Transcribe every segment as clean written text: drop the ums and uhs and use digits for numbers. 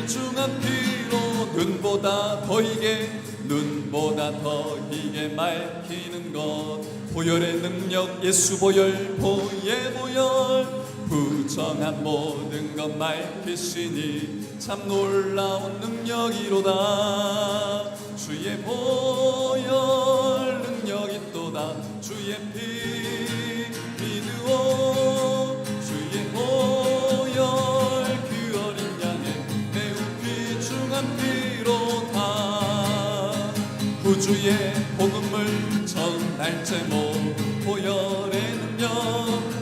귀중한 피로 눈보다 더 희게 맑히는 것. 보혈의 능력 예수 보혈 보예 보혈 부정한 모든 것 맑히시니 참 놀라운 능력이로다. 주의 보혈 능력이 또다. 주의 피 믿으오. 주의 보혈 그 어린 양의 매우 귀중한 피로다. 구주의 복음을 전할 제목 보혈의 능력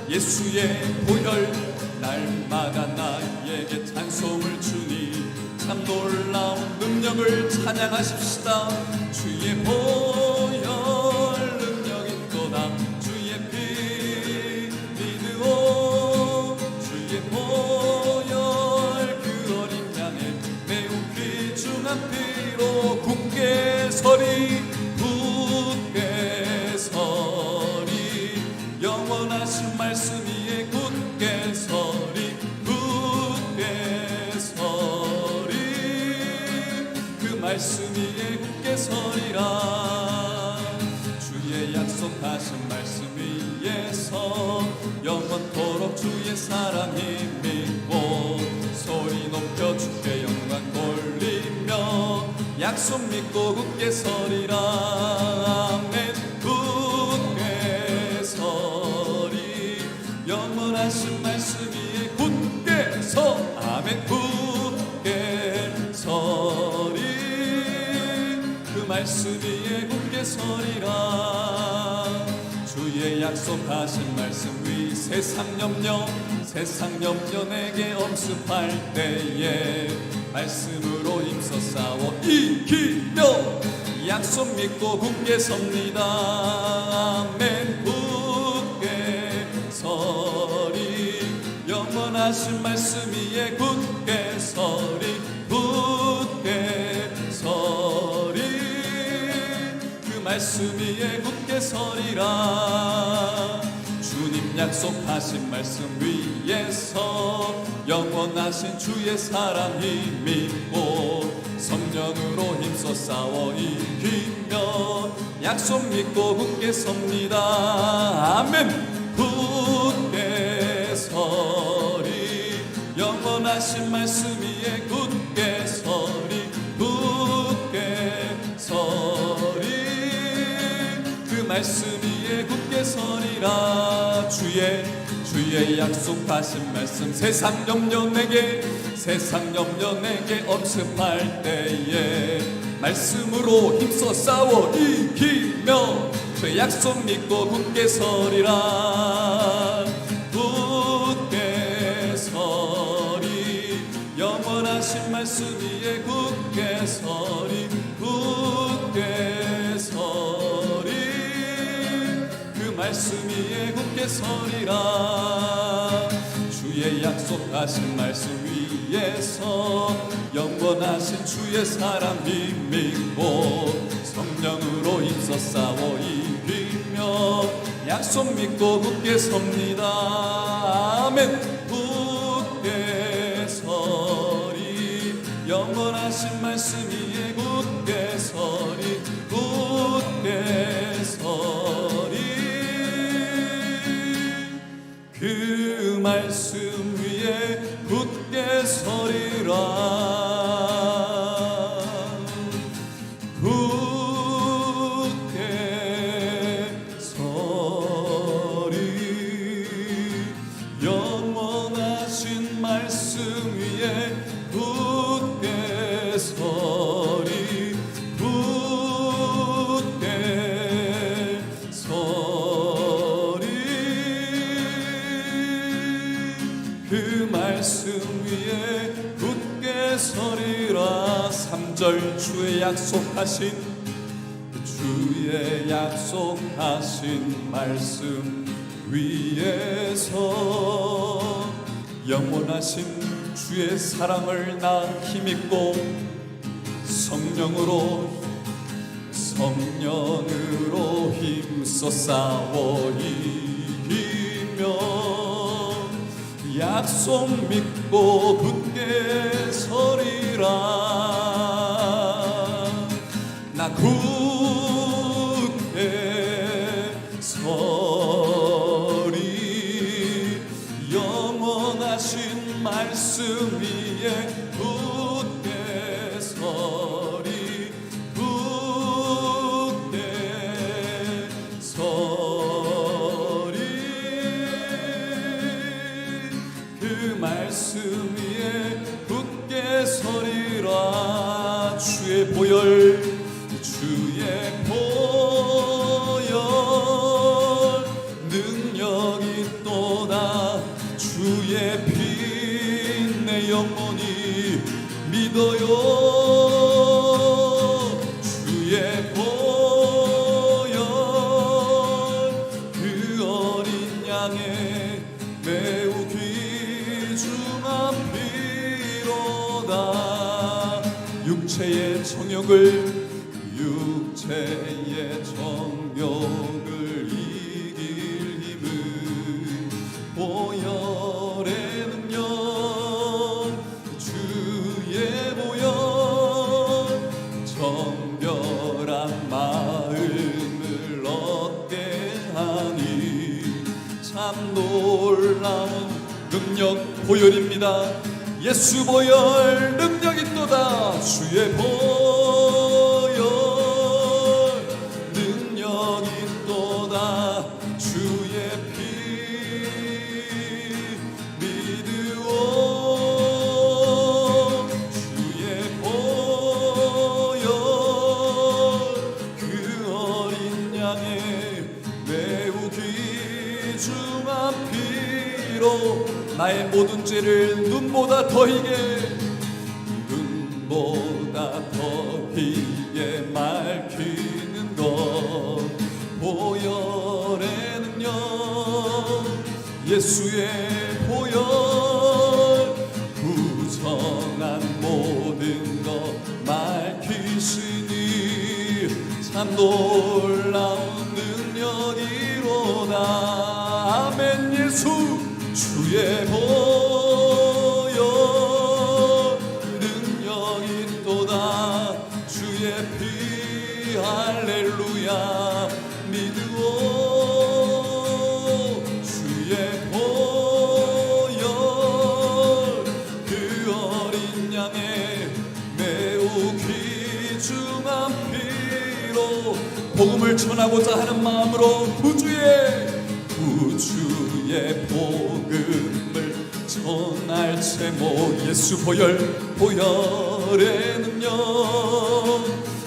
예수의 보혈 날마다 나에게 찬송을 주니 참 놀라운 능력을 찬양하십시다. 주의 보혈 능력이 또다. 주의 피 믿으오. 주의 보혈 그 어린 양의 매우 귀중한 피로 굳게 서리 영원하신 말씀 위에 굳게 서리 그 말씀 위에 굳게 서리라. 주의 약속하신 말씀 위에서 영원토록 주의 사랑 힘입고 소리 높여 주께 영광 돌리며 약속 믿고 굳게 서리라. 아멘. 영원하신 말씀 위에 굳게 서. 아멘. 굳게 서리 그 말씀 위에 굳게 서리라. 주의 약속하신 말씀 위 세상 염려 내게 엄습할 때에 말씀으로 힘써 싸워 이기며 약속 믿고 굳게 섭니다. 아멘. 서리 영원하신 말씀 위에 굳게 서리 그 말씀 위에 굳게 서리라. 주님 약속하신 말씀 위에서 영원하신 주의 사랑 힘입고 성령으로 힘써 싸워 이기며 약속 믿고 굳게 섭니다. 아멘. 굳게 서리 영원하신 말씀 위에 굳게 서리 그 말씀 위에 굳게 서리라. 주의 약속하신 말씀 세상 염려 내게 엄습할 때에 말씀으로 힘써 싸워 이기며 그 약속 믿고 굳게 서리라. 굳게 서리 영원하신 말씀 위에 굳게 서리 그 말씀 위에 굳게 서리라. 주의 약속하신 말씀 위에서 영원하신 주의 사랑 힘입고 성령으로 힘써 싸워 이기며 약속 믿고 굳게 섭니다. 아멘. 굳게 서리 영원하신 말씀 위에 굳게 서리 그 말씀 위에 굳게 서리라. 굳게 서리 영원하신 말씀 위에 굳게 서리 그 말씀 위에 굳게 서리라. 3절 주의 약속하신 말씀 위에서 영원하신 주의 사랑을 나 힘입고 성령으로 힘써 싸워 이기며 약속 믿고 굳게 서리라. 위에 굳게 서리 굳게 서리 그 말씀 위에 굳게 서리라 주의 보혈 주의 보혈 능력이 또다 주의 피 내 영혼이 믿어요 주의 보혈 그 어린 양의 매우 귀중한 피로다 육체의 정욕을 이길 힘을 보혈의 능력 주의 보혈 정결한 마음을 얻게 하니 참 놀라운 능력 보혈입니다. 예수 보혈 능력이 또다 주의 보혈 능력이 또다 주의 피 믿으오 주의 보혈 그 어린 양의 매우 귀중한 피로 나의 모든 죄를 눈보다 더히게 맑히는 것 보혈의 능력 예수의 보혈 부정한 모든 것 맑히시니 참 놀라운 능력이로다 아멘 예수 주의 보혈 능력이 또다 주의 피 할렐루야 믿으오 주의 보혈 그 어린 양의 매우 귀중한 피로 복음을 전하고자 하는 마음으로 구주의 복음을 전할 제목 예수 보혈의 능력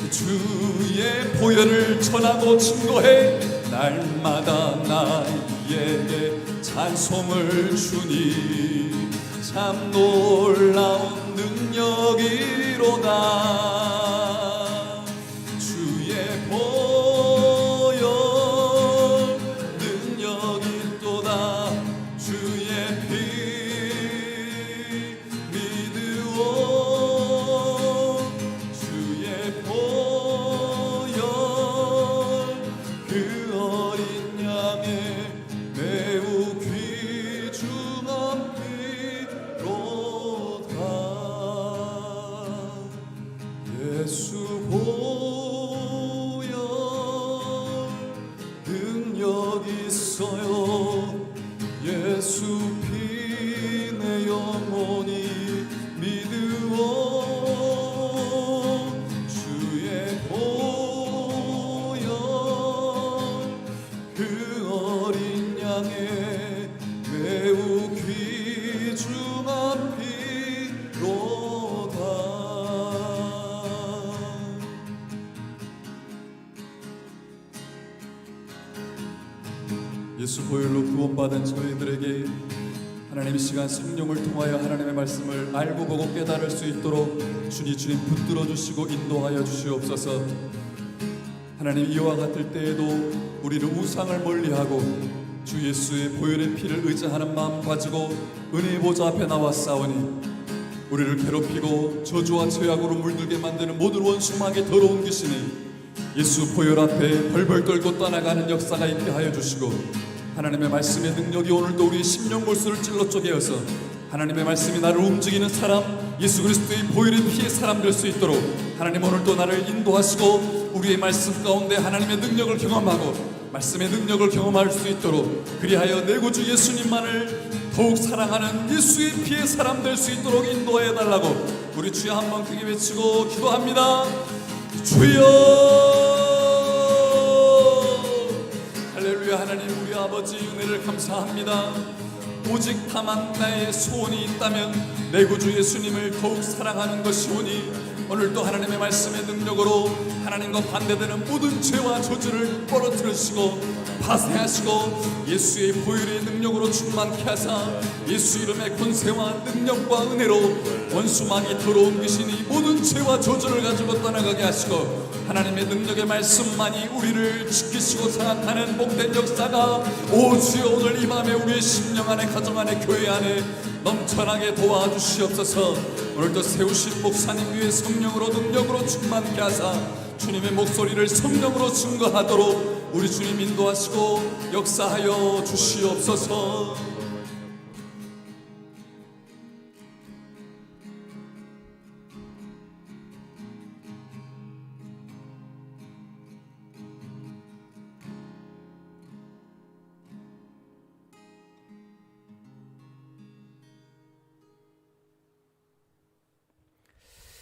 주의 보혈을 전하고 증거해 날마다 나에게 찬송을 주니 참 놀라운 능력이로다 주의 보혈 능력이 또다 주의 피 믿으오 주의 보혈 그 어린 양의 매우 귀중한 피로다 예수 보혈 능력 있어요 예수 피 내 영혼이 믿으오 주의 보혈 그 어린 양의 매우 귀중한 피로다 예수 보혈로 구원받은 저희들에게 하나님 이 시간 성령을 통하여 하나님의 말씀을 알고 보고 깨달을 수 있도록 주님 붙들어 주시고 인도하여 주시옵소서. 하나님 이와 같을 때에도 우리를 우상을 멀리하고 주 예수의 보혈의 피를 의지하는 마음 가지고 은혜의 보좌 앞에 나와 싸우니 우리를 괴롭히고 저주와 죄악으로 물들게 만드는 모든 원수마귀 더러운 귀신이 예수 보혈 앞에 벌벌 떨고 떠나가는 역사가 있게 하여 주시고 하나님의 말씀의 능력이 오늘도 우리의 심령 골수를 찔러 쪼개어서 하나님의 말씀이 나를 움직이는 사람 예수 그리스도의 보혈의 피의 사람 될 수 있도록 하나님 오늘도 나를 인도하시고 우리의 말씀 가운데 하나님의 능력을 경험하고 말씀의 능력을 경험할 수 있도록 그리하여 내 구주 예수님만을 더욱 사랑하는 예수의 피의 사람 될 수 있도록 인도하여 달라고 우리 주여 한번 크게 외치고 기도합니다. 주여! 할렐루야. 하나님 우리 아버지 은혜를 감사합니다. 오직 다만 나의 소원이 있다면 내 구주 예수님을 더욱 사랑하는 것이오니 오늘도 하나님의 말씀의 능력으로 하나님과 반대되는 모든 죄와 저주를 벌어뜨리시고 파쇄하시고 예수의 보혈의 능력으로 충만케 하사 예수 이름의 권세와 능력과 은혜로 원수막이 더러운 귀신이 모든 죄와 저주를 가지고 떠나가게 하시고 하나님의 능력의 말씀만이 우리를 지키시고 장악하는 복된 역사가 오 주여 오늘 이 밤에 우리의 심령 안에 가정 안에 교회 안에 넘쳐나게 도와주시옵소서. 오늘도 세우신 목사님 위에 성령으로 능력으로 충만케 하사 주님의 목소리를 성령으로 증거하도록 우리 주님 인도하시고 역사하여 주시옵소서.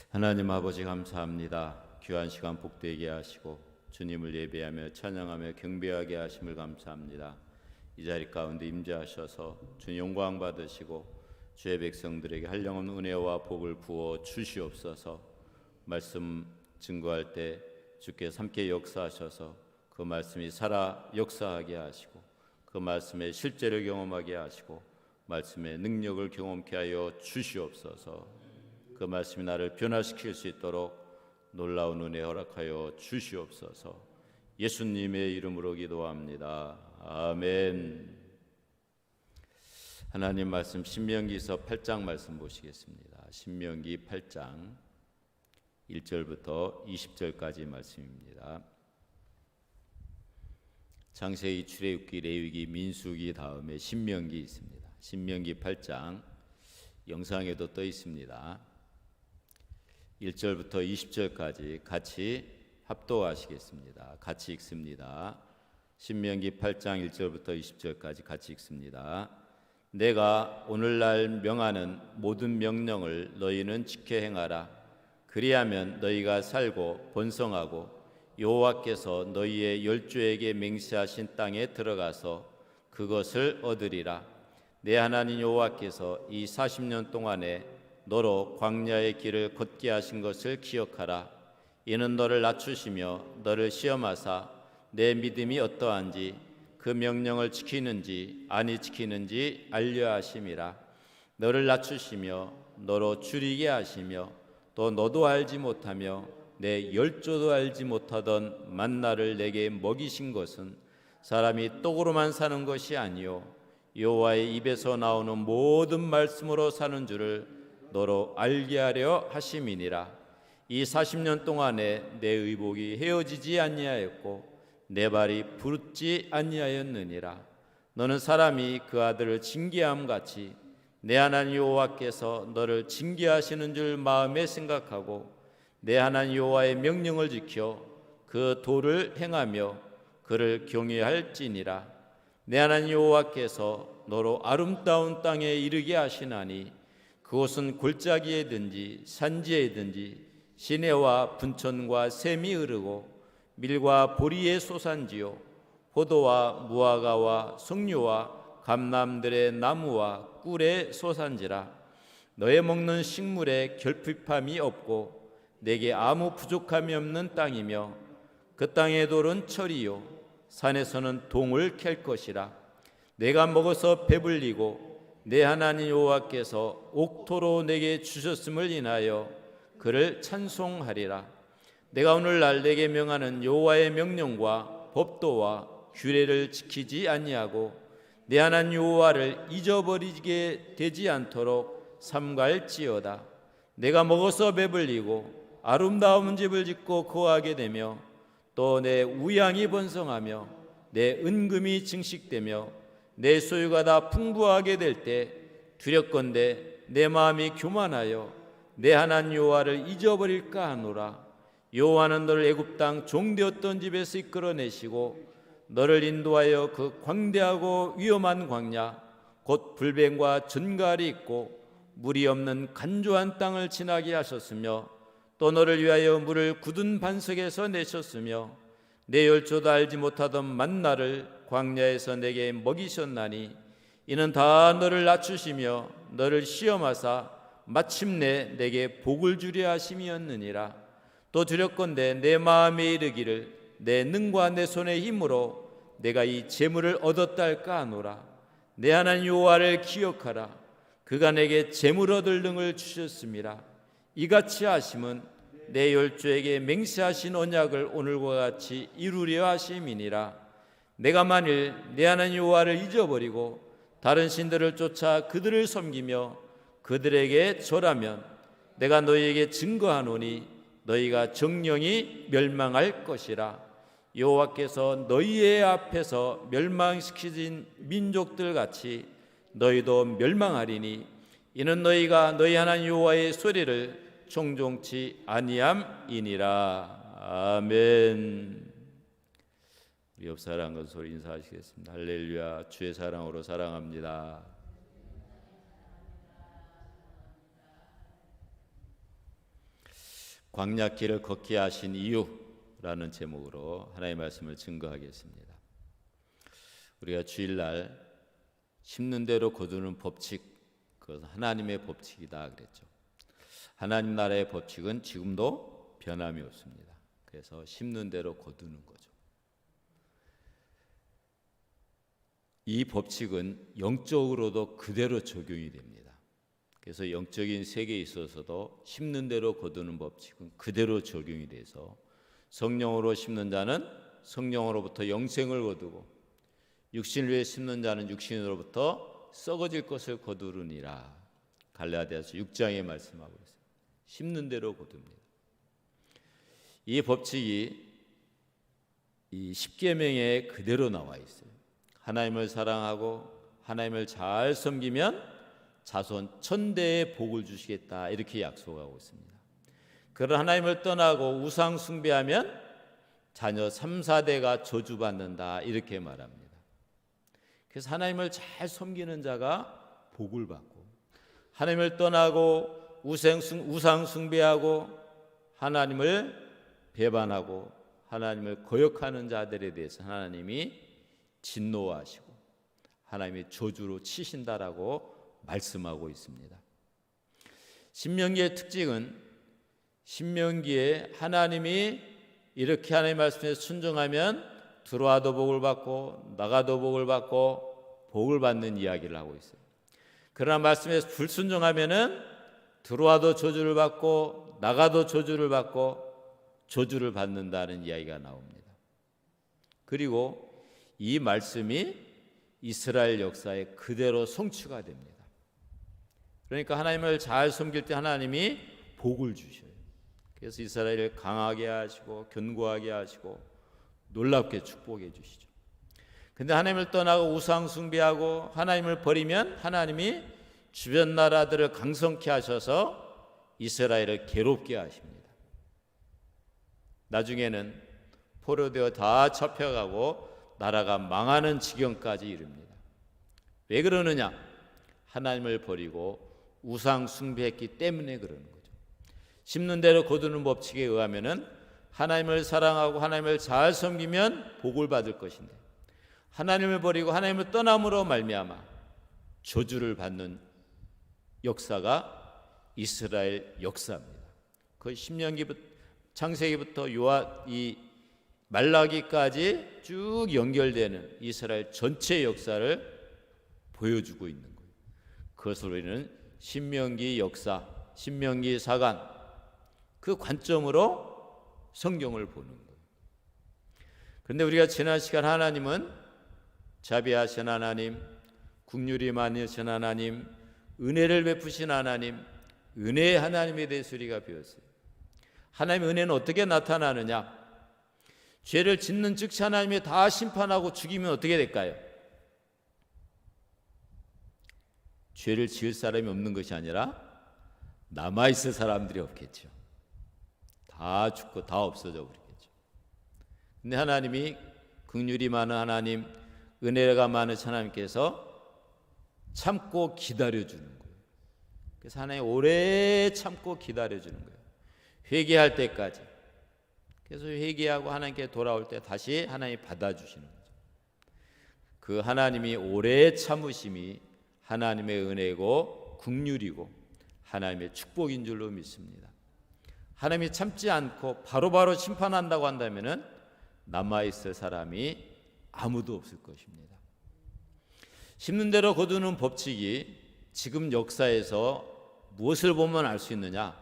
하나님 아버지 감사합니다. 귀한 시간 복되게 하시고 주님을 예배하며 찬양하며 경배하게 하심을 감사합니다. 이 자리 가운데 임재하셔서 주님 영광 받으시고 주의 백성들에게 한량없는 은혜와 복을 부어 주시옵소서. 말씀 증거할 때 주께서 함께 역사하셔서 그 말씀이 살아 역사하게 하시고 그 말씀의 실제를 경험하게 하시고 말씀의 능력을 경험케 하여 주시옵소서. 그 말씀이 나를 변화시킬 수 있도록 놀라운 은혜 허락하여 주시옵소서. 예수님의 이름으로 기도합니다. 아멘. 하나님 말씀 신명기서 8장 말씀 보시겠습니다. 신명기 8장 1절부터 20절까지 말씀입니다. 창세기, 출애굽기, 레위기, 민수기 다음에 신명기 있습니다. 신명기 8장 영상에도 떠 있습니다. 1절부터 20절까지 같이 합독하시겠습니다. 같이 읽습니다. 신명기 8장 1절부터 20절까지 같이 읽습니다. 내가 오늘날 명하는 모든 명령을 너희는 지켜 행하라. 그리하면 너희가 살고 번성하고 여호와께서 너희의 열조에게 맹세하신 땅에 들어가서 그것을 얻으리라. 내 하나님 여호와께서 이 40년 동안에 너로 광야의 길을 걷게 하신 것을 기억하라. 이는 너를 낮추시며 너를 시험하사 내 믿음이 어떠한지 그 명령을 지키는지 아니 지키는지 알려 하심이라. 너를 낮추시며 너로 줄이게 하시며 또 너도 알지 못하며 내 열조도 알지 못하던 만나를 내게 먹이신 것은 사람이 떡으로만 사는 것이 아니요 여호와의 입에서 나오는 모든 말씀으로 사는 줄을 너로 알게 하려 하심이니라. 이 40년 동안에 내 의복이 헤어지지 아니하였고 내 발이 부르지 아니하였느니라. 너는 사람이 그 아들을 징계함 같이 내 하나님 여호와께서 너를 징계하시는 줄 마음에 생각하고 내 하나님 여호와의 명령을 지켜 그 도를 행하며 그를 경외할지니라. 내 하나님 여호와께서 너로 아름다운 땅에 이르게 하시나니 그곳은 골짜기에든지 산지에든지 시내와 분천과 샘이 흐르고 밀과 보리의 소산지요 포도와 무화과와 석류와 감람들의 나무와 꿀의 소산지라. 너의 먹는 식물에 결핍함이 없고 내게 아무 부족함이 없는 땅이며 그 땅의 돌은 철이요 산에서는 동을 캘 것이라. 내가 먹어서 배불리고 내 하나님 여호와께서 옥토로 내게 주셨음을 인하여 그를 찬송하리라. 내가 오늘날 내게 명하는 여호와의 명령과 법도와 규례를 지키지 아니하고 내 하나님 여호와를 잊어버리게 되지 않도록 삼갈지어다. 내가 먹어서 배불리고 아름다운 집을 짓고 거하게 되며 또 내 우양이 번성하며 내 은금이 증식되며 내 소유가 다 풍부하게 될 때 두렵건대 내 마음이 교만하여 내 하나님 여호와를 잊어버릴까 하노라. 여호와는 너를 애굽 땅 종되었던 집에서 이끌어내시고 너를 인도하여 그 광대하고 위험한 광야 곧 불뱀과 전갈이 있고 물이 없는 간조한 땅을 지나게 하셨으며 또 너를 위하여 물을 굳은 반석에서 내셨으며 내 열조도 알지 못하던 만나를 광야에서 내게 먹이셨나니 이는 다 너를 낮추시며 너를 시험하사 마침내 내게 복을 주려 하심이었느니라. 또 두렵건대 내 마음에 이르기를 내 능과 내 손의 힘으로 내가 이 재물을 얻었다 할까 하노라. 내 하나님 여호와를 기억하라. 그가 내게 재물 얻을 능을 주셨음이라. 이같이 하심은 내 열조에게 맹세하신 언약을 오늘과 같이 이루려 하심이니라. 내가 만일 내 하나님 여호와를 잊어버리고 다른 신들을 쫓아 그들을 섬기며 그들에게 절하면 내가 너희에게 증거하노니 너희가 정령이 멸망할 것이라. 여호와께서 너희의 앞에서 멸망시키신 민족들 같이 너희도 멸망하리니 이는 너희가 너희 하나님 여호와의 소리를 청종치 아니함이니라. 아멘. 우리 옆 사람과 소리 인사하시겠습니다. 할렐루야. 주의 사랑으로 사랑합니다. 광야길을 걷게 하신 이유라는 제목으로 하나님의 말씀을 증거하겠습니다. 우리가 주일날 심는 대로 거두는 법칙, 그것은 하나님의 법칙이다 그랬죠. 하나님 나라의 법칙은 지금도 변함이 없습니다. 그래서 심는 대로 거두는 거죠. 이 법칙은 영적으로도 그대로 적용이 됩니다. 그래서 영적인 세계에 있어서도 심는 대로 거두는 법칙은 그대로 적용이 돼서 성령으로 심는 자는 성령으로부터 영생을 거두고 육신을 위해 심는 자는 육신으로부터 썩어질 것을 거두느니라. 갈라디아서 6장에 말씀하고 있습니다. 심는 대로 거둡니다. 이 법칙이 이 십계명에 그대로 나와 있어요. 하나님을 사랑하고 하나님을 잘 섬기면 자손 천대의 복을 주시겠다 이렇게 약속하고 있습니다. 그런 하나님을 떠나고 우상 숭배하면 자녀 3, 4대가 저주받는다 이렇게 말합니다. 그래서 하나님을 잘 섬기는 자가 복을 받고 하나님을 떠나고 우상 숭배하고 하나님을 배반하고 하나님을 거역하는 자들에 대해서 하나님이 진노하시고 하나님이 저주로 치신다라고 말씀하고 있습니다. 신명기의 특징은 신명기에 하나님이 이렇게 하나님의 말씀에 순종하면 들어와도 복을 받고 나가도 복을 받고 복을 받는 이야기를 하고 있어요. 그러나 말씀에 불순종하면은 들어와도 저주를 받고 나가도 저주를 받고 저주를 받는다는 이야기가 나옵니다. 그리고 이 말씀이 이스라엘 역사에 그대로 성취가 됩니다. 그러니까 하나님을 잘 섬길 때 하나님이 복을 주셔요. 그래서 이스라엘을 강하게 하시고 견고하게 하시고 놀랍게 축복해 주시죠. 근데 하나님을 떠나고 우상 숭배하고 하나님을 버리면 하나님이 주변 나라들을 강성케 하셔서 이스라엘을 괴롭게 하십니다. 나중에는 포로되어 다 잡혀가고 나라가 망하는 지경까지 이릅니다. 왜 그러느냐? 하나님을 버리고 우상 숭배했기 때문에 그러는 거죠. 심는 대로 거두는 법칙에 의하면은 하나님을 사랑하고 하나님을 잘 섬기면 복을 받을 것인데 하나님을 버리고 하나님을 떠남으로 말미암아 저주를 받는 역사가 이스라엘 역사입니다. 그 신명기부터 창세기부터 이 말라기까지 쭉 연결되는 이스라엘 전체 역사를 보여주고 있는 거예요. 그것을 우리는 신명기 역사, 신명기 사관 그 관점으로 성경을 보는 거예요. 그런데 우리가 지난 시간 하나님은 자비하신 하나님, 긍휼이 많으신 하나님, 은혜를 베푸신 하나님, 은혜의 하나님에 대해서 우리가 배웠어요. 하나님의 은혜는 어떻게 나타나느냐? 죄를 짓는 즉시 하나님이 다 심판하고 죽이면 어떻게 될까요? 죄를 지을 사람이 없는 것이 아니라 남아있을 사람들이 없겠죠. 다 죽고 다 없어져 버리겠죠. 근데 하나님이 긍휼이 많은 하나님, 은혜가 많으신 하나님께서 참고 기다려주는 거예요. 그래서 하나님 오래 참고 기다려주는 거예요. 회개할 때까지. 그래서 회개하고 하나님께 돌아올 때 다시 하나님이 받아주시는 거죠. 그 하나님이 오래 참으심이 하나님의 은혜고 긍휼이고 하나님의 축복인 줄로 믿습니다. 하나님이 참지 않고 바로바로 심판한다고 한다면은 남아있을 사람이 아무도 없을 것입니다. 심는 대로 거두는 법칙이 지금 역사에서 무엇을 보면 알 수 있느냐?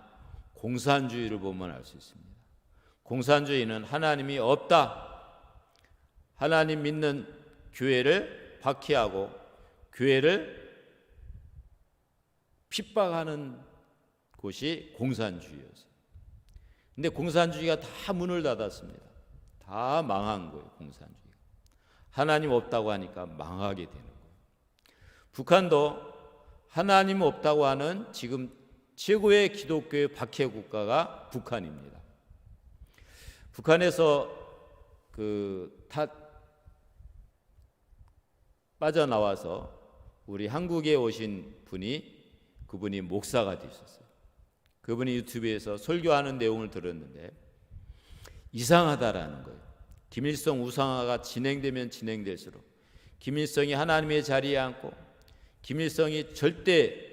공산주의를 보면 알 수 있습니다. 공산주의는 하나님이 없다. 하나님 믿는 교회를 박해하고 교회를 핍박하는 곳이 공산주의였어요. 근데 공산주의가 다 문을 닫았습니다. 다 망한 거예요, 공산주의가. 하나님 없다고 하니까 망하게 되는 거예요. 북한도 하나님 없다고 하는 지금 최고의 기독교의 박해 국가가 북한입니다. 북한에서 다 빠져나와서 우리 한국에 오신 그분이 목사가 되셨어요. 그분이 유튜브에서 설교하는 내용을 들었는데 이상하다라는 거예요. 김일성 우상화가 진행되면 진행될수록 김일성이 하나님의 자리에 앉고 김일성이 절대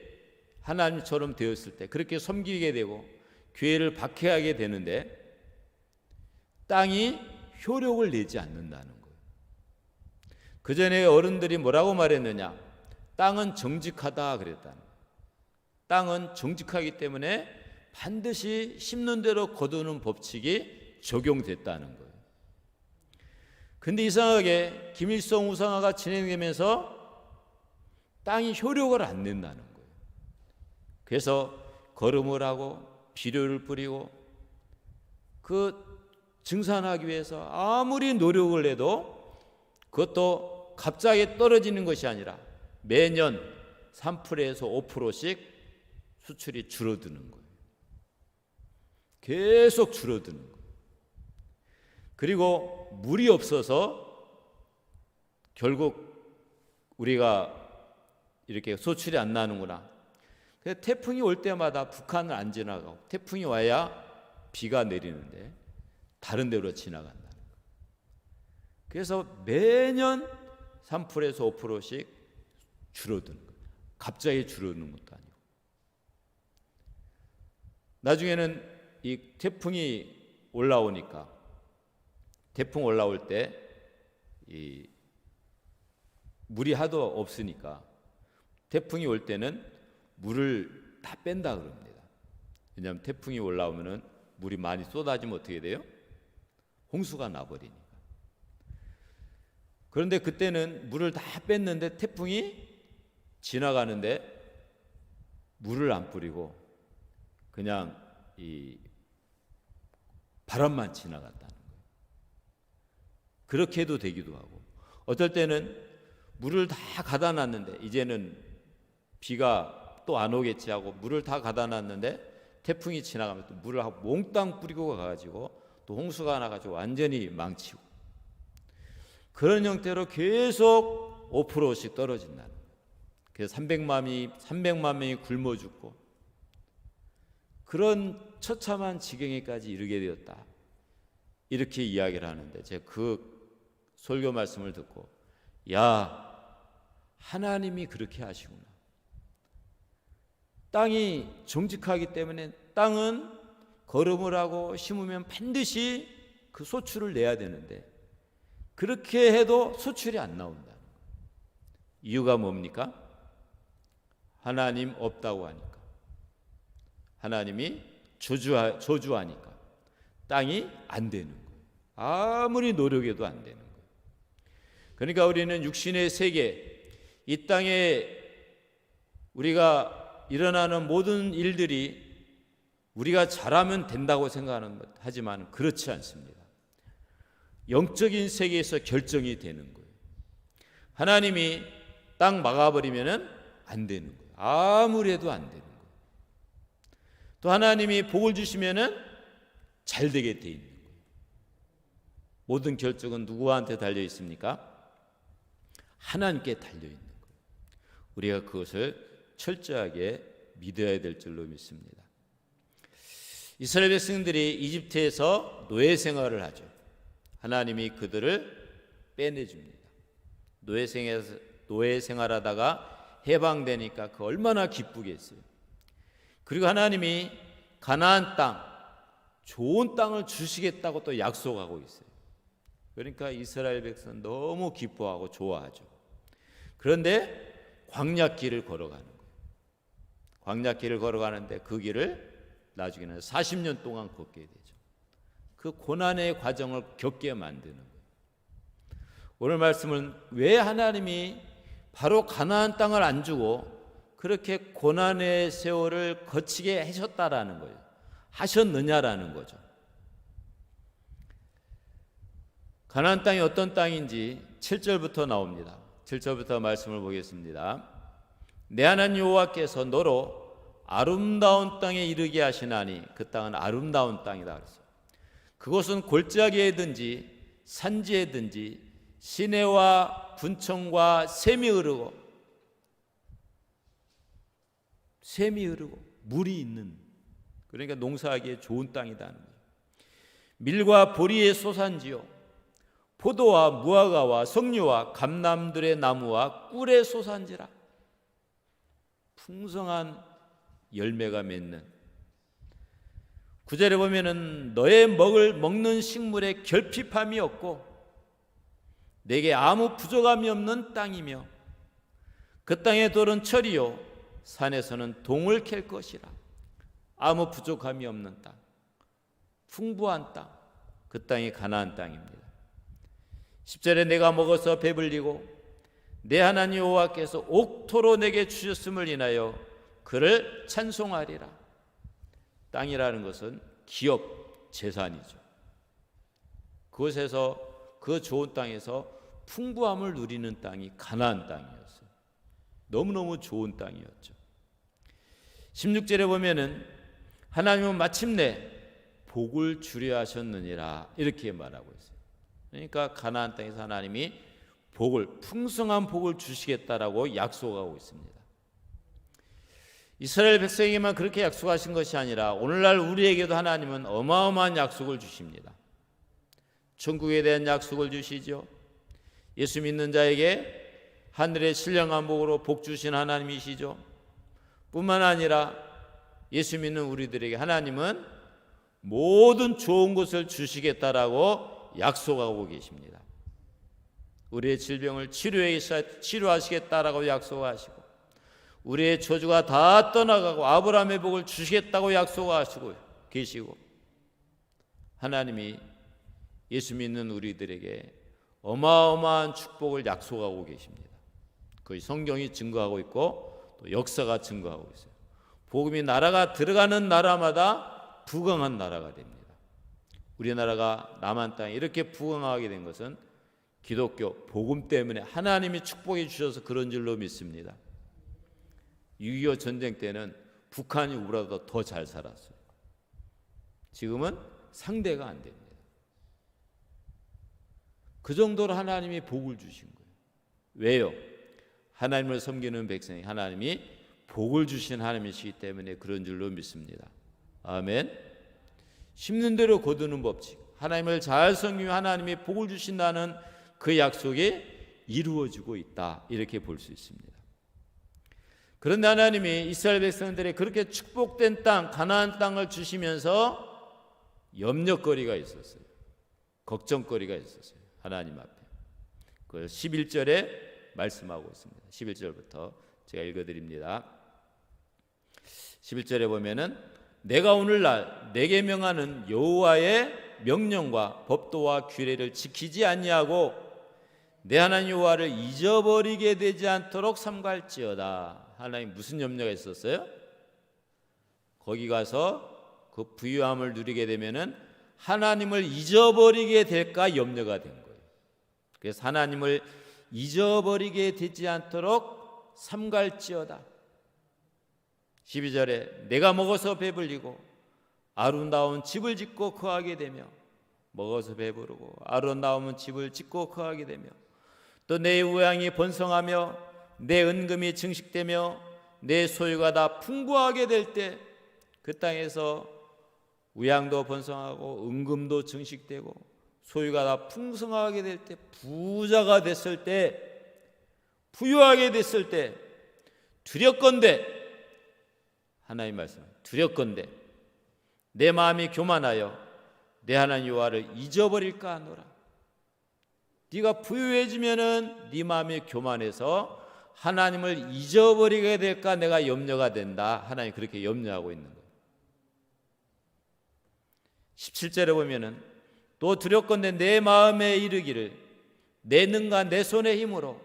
하나님처럼 되었을 때 그렇게 섬기게 되고 교회를 박해하게 되는데 땅이 효력을 내지 않는다는 거예요. 그 전에 어른들이 뭐라고 말했느냐? 땅은 정직하다 그랬다는 거예요. 땅은 정직하기 때문에 반드시 심는 대로 거두는 법칙이 적용됐다는 거예요. 근데 이상하게 김일성 우상화가 진행되면서 땅이 효력을 안 낸다는 거예요. 그래서 거름을 하고 비료를 뿌리고 그 증산하기 위해서 아무리 노력을 해도 그것도 갑자기 떨어지는 것이 아니라 매년 3%에서 5%씩 수출이 줄어드는 거예요. 계속 줄어드는 거예요. 그리고 물이 없어서 결국 우리가 이렇게 소출이 안 나는구나. 그래서 태풍이 올 때마다 북한을 안 지나가고 태풍이 와야 비가 내리는데 다른 데로 지나간다는 거예요. 그래서 매년 3%에서 5%씩 줄어드는 거예요. 갑자기 줄어드는 것도 아니고. 나중에는 이 태풍이 올라오니까 태풍 올라올 때 이 물이 하도 없으니까 태풍이 올 때는 물을 다 뺀다 그럽니다. 왜냐하면 태풍이 올라오면은 물이 많이 쏟아지면 어떻게 돼요? 홍수가 나버리니까. 그런데 그때는 물을 다 뺐는데 태풍이 지나가는데 물을 안 뿌리고 그냥 이 바람만 지나갔다는 거예요. 그렇게 해도 되기도 하고 어떨 때는 물을 다 가다 놨는데 이제는 비가 또 안 오겠지 하고 물을 다 가다 놨는데 태풍이 지나가면 또 물을 하고 몽땅 뿌리고 가가지고 또 홍수가 나가지고 완전히 망치고 그런 형태로 계속 5%씩 떨어진다는 거예요. 그래서 300만 명이 굶어 죽고 그런 처참한 지경에까지 이르게 되었다. 이렇게 이야기를 하는데 제가 그 설교 말씀을 듣고 야 하나님이 그렇게 하시구나. 땅이 정직하기 때문에 땅은 거름을 하고 심으면 반드시 그 소출을 내야 되는데 그렇게 해도 소출이 안 나온다는 거예요. 이유가 뭡니까? 하나님 없다고 하니까. 하나님이 저주하니까 땅이 안 되는 거예요. 아무리 노력해도 안 되는 거예요. 그러니까 우리는 육신의 세계, 이 땅에 우리가 일어나는 모든 일들이 우리가 잘하면 된다고 생각하는 것 하지만 그렇지 않습니다. 영적인 세계에서 결정이 되는 거예요. 하나님이 땅 막아버리면 안 되는 거예요. 아무리 해도 안 되는 거예요. 또 하나님이 복을 주시면 잘 되게 돼 있는 거예요. 모든 결정은 누구한테 달려 있습니까? 하나님께 달려 있는 거예요. 우리가 그것을 철저하게 믿어야 될 줄로 믿습니다. 이스라엘 백성들이 이집트에서 노예 생활을 하죠. 하나님이 그들을 빼내줍니다. 노예 생활하다가 해방되니까 그 얼마나 기쁘겠어요. 그리고 하나님이 가나안 땅, 좋은 땅을 주시겠다고 또 약속하고 있어요. 그러니까 이스라엘 백성은 너무 기뻐하고 좋아하죠. 그런데 광야길을 걸어가는 거예요. 광야길을 걸어가는데 그 길을 나중에는 40년 동안 걷게 되죠. 그 고난의 과정을 겪게 만드는 거예요. 오늘 말씀은 왜 하나님이 바로 가나안 땅을 안 주고 그렇게 고난의 세월을 거치게 하셨다라는 거예요. 하셨느냐라는 거죠. 가나안 땅이 어떤 땅인지 7절부터 나옵니다. 7절부터 말씀을 보겠습니다. 내 하나님 여호와께서 너로 아름다운 땅에 이르게 하시나니 그 땅은 아름다운 땅이다 그랬어요. 그곳은 골짜기에든지 산지에든지 시내와 분청과 샘이 흐르고 물이 있는, 그러니까 농사하기에 좋은 땅이다는 거예요. 밀과 보리의 소산지요 포도와 무화과와 석류와 감람들의 나무와 꿀의 소산지라. 풍성한 열매가 맺는. 9절에 보면은 너의 먹는 식물에 결핍함이 없고 내게 아무 부족함이 없는 땅이며 그 땅의 돌은 철이요 산에서는 동을 캘 것이라. 아무 부족함이 없는 땅, 풍부한 땅, 그 땅이 가나안 땅입니다. 10절에 내가 먹어서 배불리고 내 하나님 여호와께서 옥토로 내게 주셨음을 인하여 그를 찬송하리라. 땅이라는 것은 기업, 재산이죠. 그곳에서 그 좋은 땅에서 풍부함을 누리는 땅이 가나안 땅이었어요. 너무너무 좋은 땅이었죠. 16절에 보면은 하나님은 마침내 복을 주려 하셨느니라 이렇게 말하고 있어요. 그러니까 가나안 땅에서 하나님이 풍성한 복을 주시겠다라고 약속하고 있습니다. 이스라엘 백성에게만 그렇게 약속하신 것이 아니라 오늘날 우리에게도 하나님은 어마어마한 약속을 주십니다. 천국에 대한 약속을 주시죠. 예수 믿는 자에게 하늘의 신령한 복으로 복 주신 하나님이시죠. 뿐만 아니라 예수 믿는 우리들에게 하나님은 모든 좋은 것을 주시겠다라고 약속하고 계십니다. 우리의 질병을 치료하시겠다라고 약속하시고 우리의 저주가 다 떠나가고 아브라함의 복을 주시겠다고 약속하시고 계시고 하나님이 예수 믿는 우리들에게 어마어마한 축복을 약속하고 계십니다. 그것이 성경이 증거하고 있고 또 역사가 증거하고 있어요. 복음이 나라가 들어가는 나라마다 부강한 나라가 됩니다. 우리나라가 남한 땅에 이렇게 부강하게 된 것은 기독교 복음 때문에 하나님이 축복해 주셔서 그런 줄로 믿습니다. 6.25 전쟁 때는 북한이 우리보다 더 잘 살았어요. 지금은 상대가 안 됩니다. 그 정도로 하나님이 복을 주신 거예요. 왜요? 하나님을 섬기는 백성이 하나님이 복을 주신 하나님이시기 때문에 그런 줄로 믿습니다. 아멘. 심는 대로 거두는 법칙. 하나님을 잘 섬기면 하나님이 복을 주신다는 그 약속이 이루어지고 있다. 이렇게 볼 수 있습니다. 그런데 하나님이 이스라엘 백성들의 그렇게 축복된 땅, 가나안 땅을 주시면서 염려거리가 있었어요. 걱정거리가 있었어요. 하나님 앞에. 그걸 11절에 말씀하고 있습니다. 11절부터 제가 읽어드립니다. 11절에 보면은 내가 오늘날 내게 명하는 여호와의 명령과 법도와 규례를 지키지 아니하고 내 하나님 여호와를 잊어버리게 되지 않도록 삼갈지어다. 하나님 무슨 염려가 있었어요? 거기 가서 그 부유함을 누리게 되면은 하나님을 잊어버리게 될까 염려가 된 거예요. 그래서 하나님을 잊어버리게 되지 않도록 삼갈지어다. 12절에 내가 먹어서 배불리고 아름다운 집을 짓고 거하게 되며 먹어서 배부르고 아름다운 집을 짓고 거하게 되며 또 내 우양이 번성하며 내 은금이 증식되며 내 소유가 다 풍부하게 될 때 그 땅에서 우양도 번성하고 은금도 증식되고 소유가 다 풍성하게 될 때, 부자가 됐을 때, 부유하게 됐을 때 두렵건대, 하나님 말씀, 두렵건대 내 마음이 교만하여 내 하나님 여호와를 잊어버릴까 하노라. 네가 부유해지면은 네 마음이 교만해서 하나님을 잊어버리게 될까 내가 염려가 된다. 하나님 그렇게 염려하고 있는 거예요. 17절에 보면은 또 두렵건대 내 마음에 이르기를 내 능과 내 손의 힘으로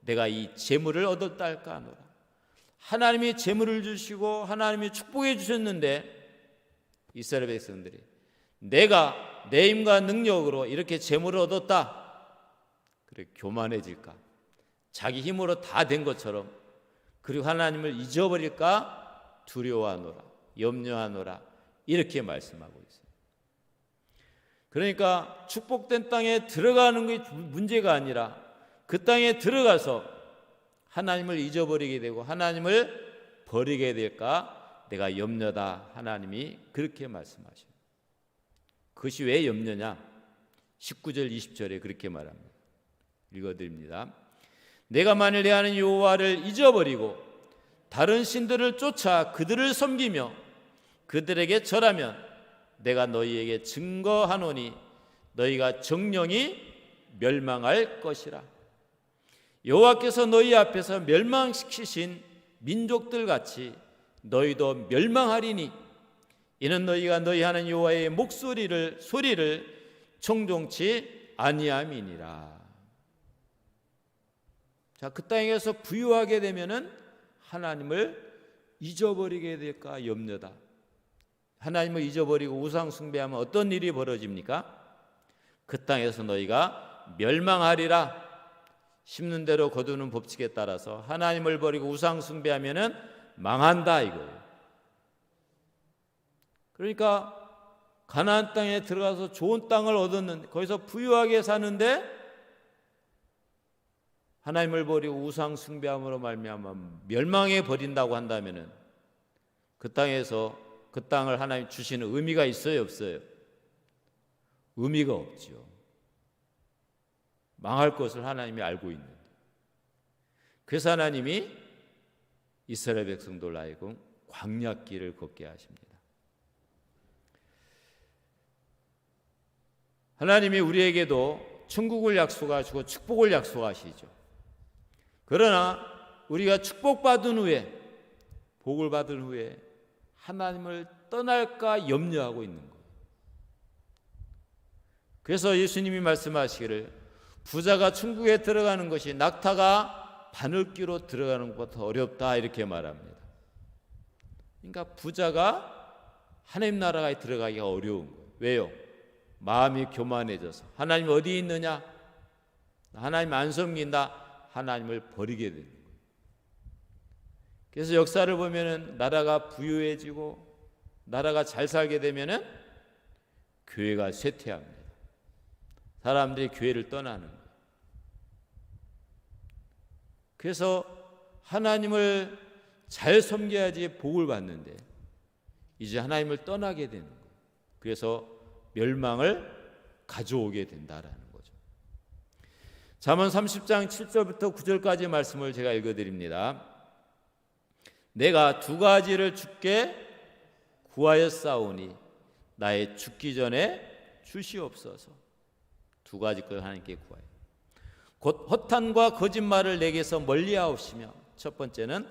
내가 이 재물을 얻었다 할까 하노라. 하나님이 재물을 주시고 하나님이 축복해 주셨는데 이스라엘 백성들이 내가 내 힘과 능력으로 이렇게 재물을 얻었다, 그래 교만해질까, 자기 힘으로 다 된 것처럼, 그리고 하나님을 잊어버릴까 두려워하노라, 염려하노라, 이렇게 말씀하고 있어요. 그러니까 축복된 땅에 들어가는 게 문제가 아니라 그 땅에 들어가서 하나님을 잊어버리게 되고 하나님을 버리게 될까 내가 염려다. 하나님이 그렇게 말씀하셔요. 그것이 왜 염려냐? 19절 20절에 그렇게 말합니다. 읽어드립니다. 내가 만일 내 하나님 여호와를 잊어버리고 다른 신들을 쫓아 그들을 섬기며 그들에게 절하면 내가 너희에게 증거하노니 너희가 정령이 멸망할 것이라. 여호와께서 너희 앞에서 멸망시키신 민족들 같이 너희도 멸망하리니 이는 너희가 너희 하나님 여호와의 소리를 청종치 아니함이니라. 자, 그 땅에서 부유하게 되면은 하나님을 잊어버리게 될까 염려다. 하나님을 잊어버리고 우상 숭배하면 어떤 일이 벌어집니까? 그 땅에서 너희가 멸망하리라. 심는 대로 거두는 법칙에 따라서 하나님을 버리고 우상 숭배하면은 망한다 이거예요. 그러니까 가나안 땅에 들어가서 좋은 땅을 얻었는데 거기서 부유하게 사는데 하나님을 버리고 우상 숭배함으로 말미암아 멸망해 버린다고 한다면은 그 땅에서 그 땅을 하나님 주시는 의미가 있어요, 없어요? 의미가 없죠. 망할 것을 하나님이 알고 있는데. 그래서 하나님이 이스라엘 백성들 하여금 광야길을 걷게 하십니다. 하나님이 우리에게도 천국을 약속하시고 축복을 약속하시죠. 그러나 우리가 축복받은 후에, 복을 받은 후에 하나님을 떠날까 염려하고 있는 거예요. 그래서 예수님이 말씀하시기를 부자가 천국에 들어가는 것이 낙타가 바늘귀로 들어가는 것보다 어렵다 이렇게 말합니다. 그러니까 부자가 하나님 나라에 들어가기가 어려운 거예요. 왜요? 마음이 교만해져서 하나님 어디 있느냐? 하나님 안 섬긴다. 하나님을 버리게 되는 거예요. 그래서 역사를 보면은 나라가 부유해지고 나라가 잘 살게 되면은 교회가 쇠퇴합니다. 사람들이 교회를 떠나는 거예요. 그래서 하나님을 잘 섬겨야지 복을 받는데 이제 하나님을 떠나게 되는 거예요. 그래서 멸망을 가져오게 된다라는 거죠. 잠언 30장 7절부터 9절까지 말씀을 제가 읽어드립니다. 내가 두 가지를 주께 구하였사오니 나의 죽기 전에 주시옵소서. 두 가지 걸 하나님께 구하여. 곧 허탄과 거짓말을 내게서 멀리하옵시며, 첫 번째는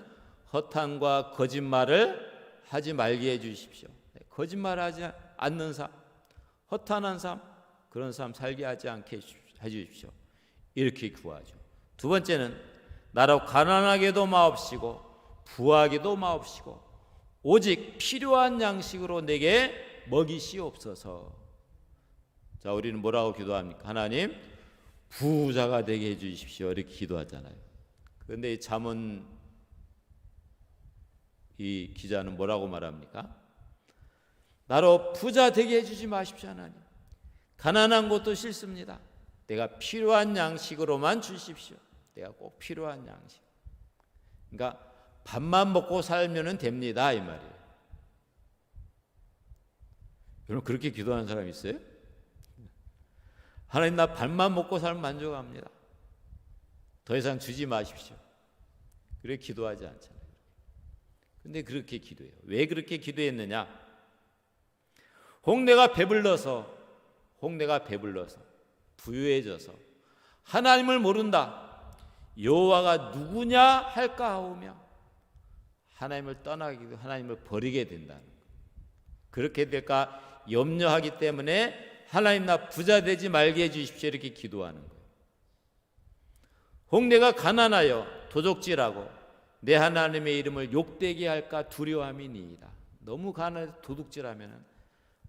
허탄과 거짓말을 하지 말게 해주십시오. 거짓말하지 않는 삶, 허탄한 삶, 그런 삶 살게 하지 않게 해주십시오. 이렇게 구하죠. 두 번째는 나로 가난하게도 마옵시고 부하게도 마옵시고 오직 필요한 양식으로 내게 먹이시옵소서. 자, 우리는 뭐라고 기도합니까? 하나님 부자가 되게 해주십시오. 이렇게 기도하잖아요. 그런데 이 잠언 이 기자는 뭐라고 말합니까? 나로 부자 되게 해주지 마십시오. 하나님 가난한 것도 싫습니다. 내가 필요한 양식으로만 주십시오. 내가 꼭 필요한 양식. 그러니까 밥만 먹고 살면 됩니다 이 말이에요. 여러분 그렇게 기도하는 사람 있어요? 하나님 나 밥만 먹고 살면 만족합니다. 더 이상 주지 마십시오. 그래 기도하지 않잖아요. 근데 그렇게 기도해요. 왜 그렇게 기도했느냐? 홍내가 배불러서 부유해져서 하나님을 모른다. 여호와가 누구냐 할까 하오며 하나님을 떠나기도 하나님을 버리게 된다는 거예요. 그렇게 될까 염려하기 때문에 하나님 나 부자 되지 말게 해주십시오 이렇게 기도하는 거예요. 홍내가 가난하여 도둑질하고 내 하나님의 이름을 욕되게 할까 두려움이니이다. 너무 가난해서 도둑질하면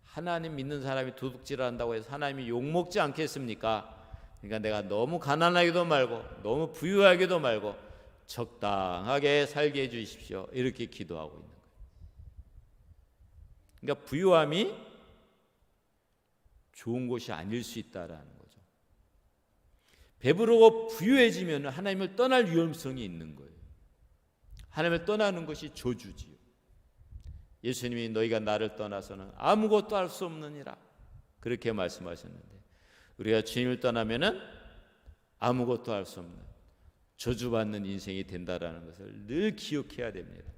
하나님 믿는 사람이 도둑질한다고 해서 하나님이 욕먹지 않겠습니까? 그러니까 내가 너무 가난하기도 말고 너무 부유하기도 말고 적당하게 살게 해주십시오 이렇게 기도하고 있는 거예요. 그러니까 부유함이 좋은 것이 아닐 수 있다라는 거죠. 배부르고 부유해지면 하나님을 떠날 위험성이 있는 거예요. 하나님을 떠나는 것이 저주지요. 예수님이 너희가 나를 떠나서는 아무것도 할 수 없느니라 그렇게 말씀하셨는데 우리가 주님을 떠나면은 아무것도 할 수 없는 저주받는 인생이 된다라는 것을 늘 기억해야 됩니다.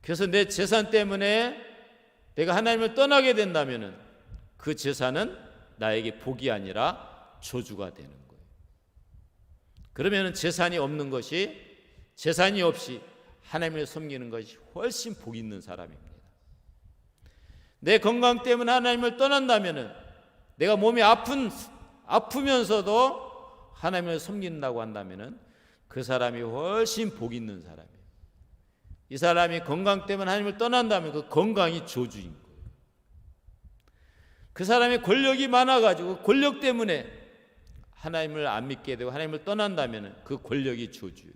그래서 내 재산 때문에 내가 하나님을 떠나게 된다면은 그 재산은 나에게 복이 아니라 저주가 되는 거예요. 그러면은 재산이 없이 하나님을 섬기는 것이 훨씬 복 있는 사람입니다. 내 건강 때문에 하나님을 떠난다면은 내가 몸이 아프면서도 하나님을 섬긴다고 한다면은 그 사람이 훨씬 복 있는 사람이에요. 이 사람이 건강 때문에 하나님을 떠난다면 그 건강이 저주인 거예요. 그 사람이 권력이 많아가지고 권력 때문에 하나님을 안 믿게 되고 하나님을 떠난다면 그 권력이 저주예요.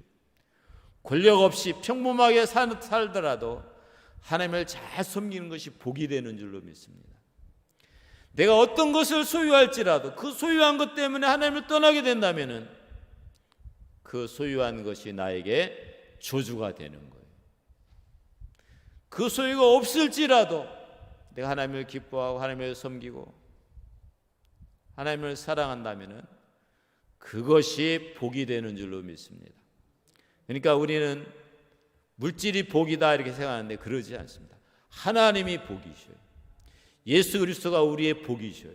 권력 없이 평범하게 살더라도 하나님을 잘 섬기는 것이 복이 되는 줄로 믿습니다. 내가 어떤 것을 소유할지라도 그 소유한 것 때문에 하나님을 떠나게 된다면 그 소유한 것이 나에게 저주가 되는 거예요. 그 소유가 없을지라도 내가 하나님을 기뻐하고 하나님을 섬기고 하나님을 사랑한다면 그것이 복이 되는 줄로 믿습니다. 그러니까 우리는 물질이 복이다 이렇게 생각하는데 그러지 않습니다. 하나님이 복이셔요. 예수 그리스도가 우리의 복이셔요.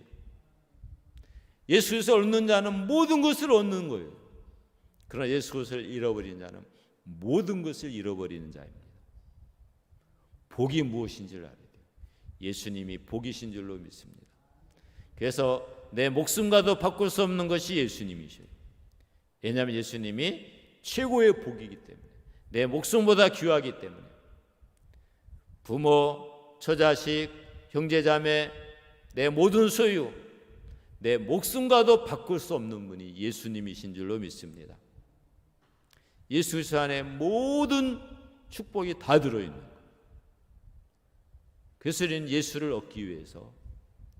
예수 그리스도를 얻는 자는 모든 것을 얻는 거예요. 그러나 예수 그리스도를 잃어버리는 자는 모든 것을 잃어버리는 자입니다. 복이 무엇인지를 알아야 돼요. 예수님이 복이신 줄로 믿습니다. 그래서 내 목숨과도 바꿀 수 없는 것이 예수님이셔요. 왜냐하면 예수님이 최고의 복이기 때문에 내 목숨보다 귀하기 때문에 부모, 처자식, 형제자매, 내 모든 소유, 내 목숨과도 바꿀 수 없는 분이 예수님이신 줄로 믿습니다. 예수 그리스도 안에 모든 축복이 다 들어있는 거예요. 그래서 우리는 예수를 얻기 위해서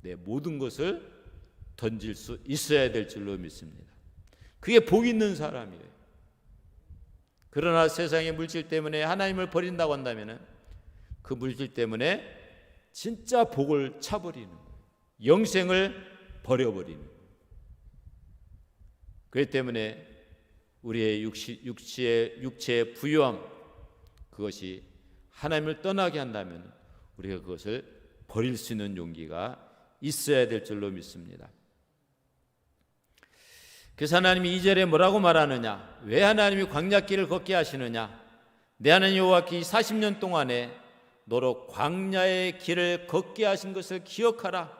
내 모든 것을 던질 수 있어야 될 줄로 믿습니다. 그게 복 있는 사람이에요. 그러나 세상의 물질 때문에 하나님을 버린다고 한다면 그 물질 때문에 진짜 복을 차버리는 거예요. 영생을 버려버리는 거예요. 그렇기 때문에 우리의 육체의 부유함 그것이 하나님을 떠나게 한다면 우리가 그것을 버릴 수 있는 용기가 있어야 될 줄로 믿습니다. 그래서 하나님이 2절에 뭐라고 말하느냐? 왜 하나님이 광야길을 걷게 하시느냐? 내 하나님 여호와께 40년 동안에 너로 광야의 길을 걷게 하신 것을 기억하라.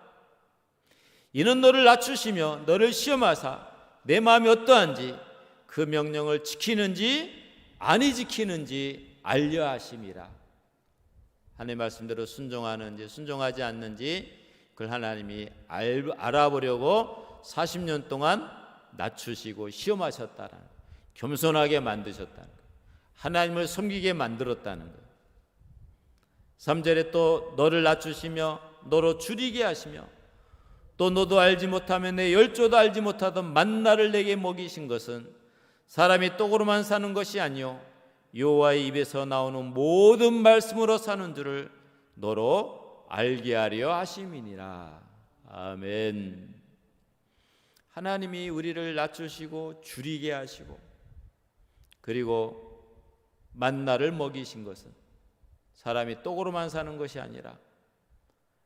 이는 너를 낮추시며 너를 시험하사 내 마음이 어떠한지 그 명령을 지키는지 아니 지키는지 알려 하심이라. 하나님의 말씀대로 순종하는지 순종하지 않는지 그걸 하나님이 알아보려고 40년 동안 낮추시고 시험하셨다는 거예요. 겸손하게 만드셨다는 거예요. 하나님을 섬기게 만들었다는 거예요. 3절에 또 너를 낮추시며 너로 줄이게 하시며 또 너도 알지 못하며 내 열조도 알지 못하던 만나를 내게 먹이신 것은 사람이 떡으로만 사는 것이 아니요 여호와의 입에서 나오는 모든 말씀으로 사는 줄을 너로 알게 하려 하심이니라. 아멘. 하나님이 우리를 낮추시고 줄이게 하시고 그리고 만나를 먹이신 것은 사람이 떡으로만 사는 것이 아니라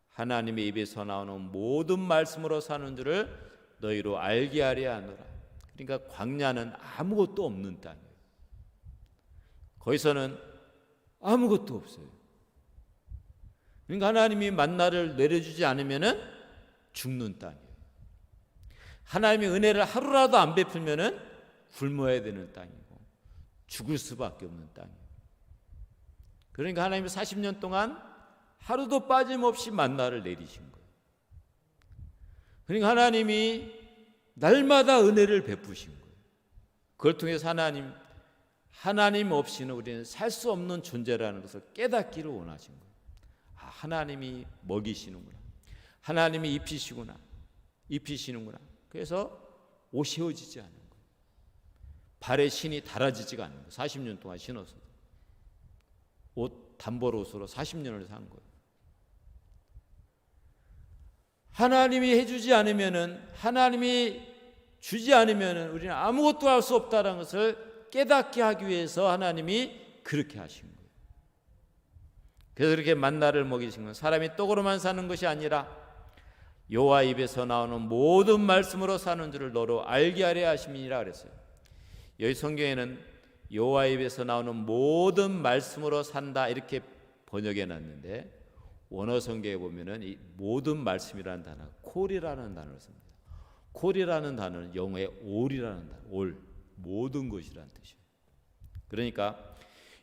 하나님의 입에서 나오는 모든 말씀으로 사는 줄을 너희로 알게 하려 하노라. 그러니까 광야는 아무것도 없는 땅이에요. 거기서는 아무것도 없어요. 그러니까 하나님이 만나를 내려주지 않으면은 죽는 땅이에요. 하나님의 은혜를 하루라도 안 베풀면은 굶어야 되는 땅이고 죽을 수밖에 없는 땅이에요. 그러니까 하나님이 40년 동안 하루도 빠짐없이 만나를 내리신 거예요. 그러니까 하나님이 날마다 은혜를 베푸신 거예요. 그걸 통해서 하나님 없이는 우리는 살 수 없는 존재라는 것을 깨닫기를 원하신 거예요. 아, 하나님이 먹이시는구나. 하나님이 입히시는구나. 그래서 옷이 헤어지지 않는 거예요. 발에 신이 달아지지가 않는 거예요. 40년 동안 신어서 옷 단벌옷으로 40년을 산 거예요. 하나님이 해주지 않으면은, 하나님이 주지 않으면은 우리는 아무것도 할 수 없다는 것을 깨닫게 하기 위해서 하나님이 그렇게 하신 거예요. 그래서 그렇게 만나를 먹이신 건 사람이 떡으로만 사는 것이 아니라 여호와 입에서 나오는 모든 말씀으로 사는 줄을 너로 알게 하려 하심이니라 그랬어요. 여기 성경에는 여호와 입에서 나오는 모든 말씀으로 산다 이렇게 번역해 놨는데 원어 성경에 보면은 이 모든 말씀이라는 단어, 콜이라는 단어를 씁니다. 콜이라는 단어는 영어의 올이라는 단어, 올, 모든 것이라는 뜻이에요. 그러니까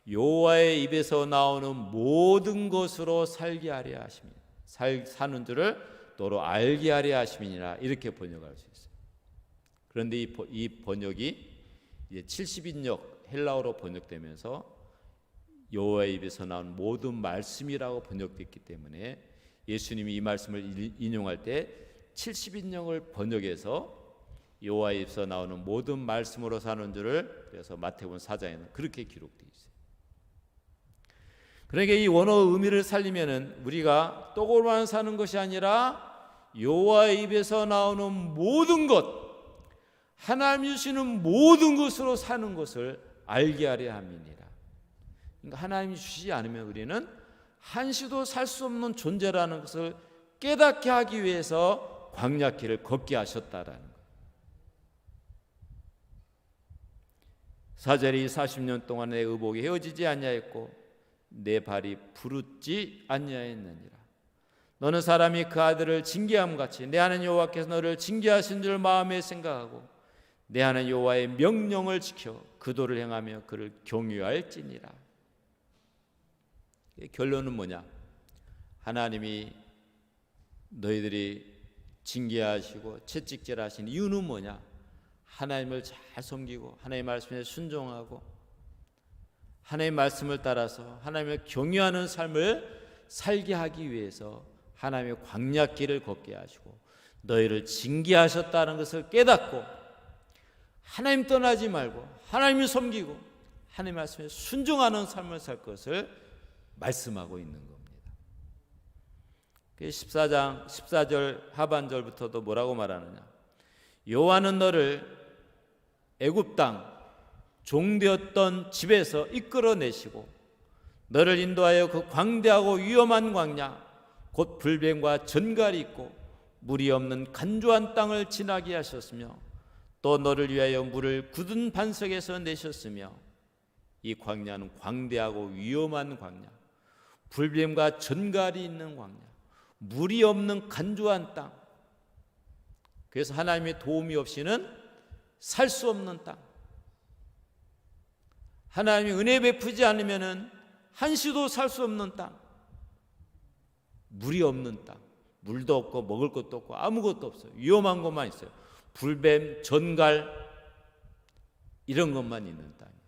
여호와의 입에서 나오는 모든 것으로 살게 하려 하심이니라. 사는 줄을 너로 알게 하려 하심이니라 이렇게 번역할 수 있어요. 그런데 이 번역이 이제 70인역 헬라어로 번역되면서 여호와의 입에서 나온 모든 말씀이라고 번역됐기 때문에 예수님이 이 말씀을 인용할 때 70인역을 번역해서 여호와의 입에서 나오는 모든 말씀으로 사는 줄을 그래서 마태복음 4장에는 그렇게 기록되어 있어요. 그러니까 이 원어 의미를 살리면은 우리가 떡으로만 사는 것이 아니라 여호와의 입에서 나오는 모든 것, 하나님이 주시는 모든 것으로 사는 것을 알게 하려 함이니라. 그러니까 하나님이 주시지 않으면 우리는 한시도 살 수 없는 존재라는 것을 깨닫게 하기 위해서 광야길을 걷게 하셨다라는 거예요. 4절이 40년 동안 내 의복이 헤어지지 아니하였고 내 발이 부르지 아니하였느니라. 너는 사람이 그 아들을 징계함 같이 내 하나님 여호와께서 너를 징계하신 줄 마음에 생각하고 내 하나님 여호와의 명령을 지켜 그 도를 행하며 그를 경유할지니라. 결론은 뭐냐? 하나님이 너희들이 징계하시고 채찍질하신 이유는 뭐냐? 하나님을 잘 섬기고 하나님의 말씀에 순종하고 하나님의 말씀을 따라서 하나님을 경외하는 삶을 살게 하기 위해서 하나님의 광야길을 걷게 하시고 너희를 징계하셨다는 것을 깨닫고 하나님 떠나지 말고 하나님을 섬기고 하나님의 말씀에 순종하는 삶을 살 것을 말씀하고 있는 겁니다. 14장 14절 하반절부터도 뭐라고 말하느냐? 여호와는 너를 애굽 땅 종되었던 집에서 이끌어내시고 너를 인도하여 그 광대하고 위험한 광야 곧 불뱀과 전갈이 있고 물이 없는 간조한 땅을 지나게 하셨으며 또 너를 위하여 물을 굳은 반석에서 내셨으며 이 광야는 광대하고 위험한 광야, 불뱀과 전갈이 있는 광야, 물이 없는 간조한 땅. 그래서 하나님의 도움이 없이는 살 수 없는 땅. 하나님이 은혜 베푸지 않으면은 한시도 살 수 없는 땅. 물이 없는 땅. 물도 없고 먹을 것도 없고 아무것도 없어요. 위험한 것만 있어요. 불뱀, 전갈 이런 것만 있는 땅이에요.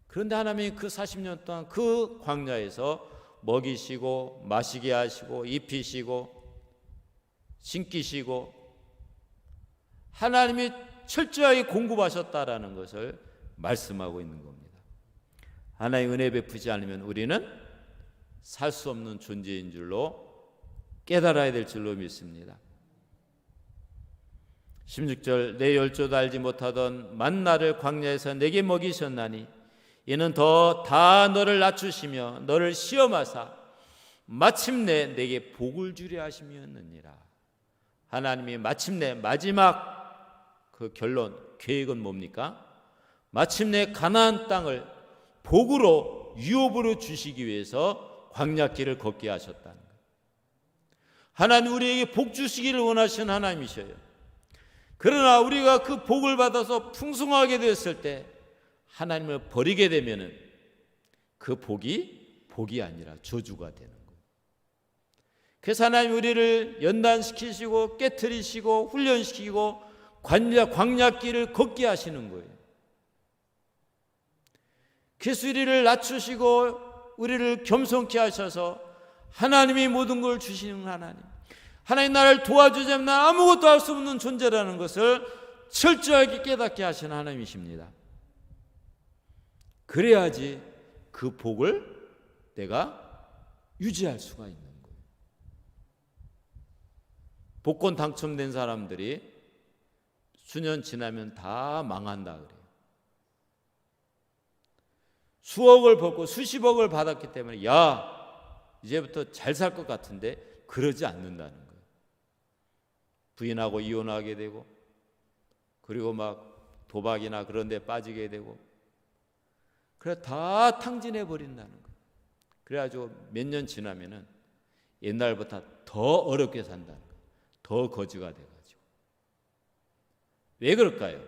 그런데 하나님이 그 40년 동안 그 광야에서 먹이시고 마시게 하시고 입히시고 신기시고 하나님이 철저하게 공급하셨다라는 것을 말씀하고 있는 겁니다. 하나님 은혜 베푸지 않으면 우리는 살 수 없는 존재인 줄로 깨달아야 될 줄로 믿습니다. 16절 내 열조도 알지 못하던 만나를 광야에서 내게 먹이셨나니 이는 더 다 너를 낮추시며 너를 시험하사 마침내 내게 복을 주려 하심이었느니라. 하나님이 마침내 마지막 그 결론 계획은 뭡니까? 마침내 가나안 땅을 복으로 유업으로 주시기 위해서 광야길을 걷게 하셨다는 거예요. 하나님 우리에게 복 주시기를 원하시는 하나님이셔요. 그러나 우리가 그 복을 받아서 풍성하게 되었을 때 하나님을 버리게 되면은 그 복이 아니라 저주가 되는 거예요. 그래서 하나님 우리를 연단시키시고 깨트리시고 훈련시키고 광야길을 걷게 하시는 거예요. 그래서 우리를 낮추시고 우리를 겸손케 하셔서 하나님이 모든 걸 주시는 하나님, 하나님 나를 도와주자면 난 아무것도 할 수 없는 존재라는 것을 철저하게 깨닫게 하시는 하나님이십니다. 그래야지 그 복을 내가 유지할 수가 있는 거예요. 복권 당첨된 사람들이 수년 지나면 다 망한다 그래요. 수억을 벌고 수십억을 받았기 때문에 야 이제부터 잘 살 것 같은데 그러지 않는다는 거예요. 부인하고 이혼하게 되고 그리고 막 도박이나 그런 데 빠지게 되고 그래 다 탕진해 버린다는 거예요. 그래가지고 몇 년 지나면은 옛날보다 더 어렵게 산다는 거예요. 더 거지가 돼가지고. 왜 그럴까요?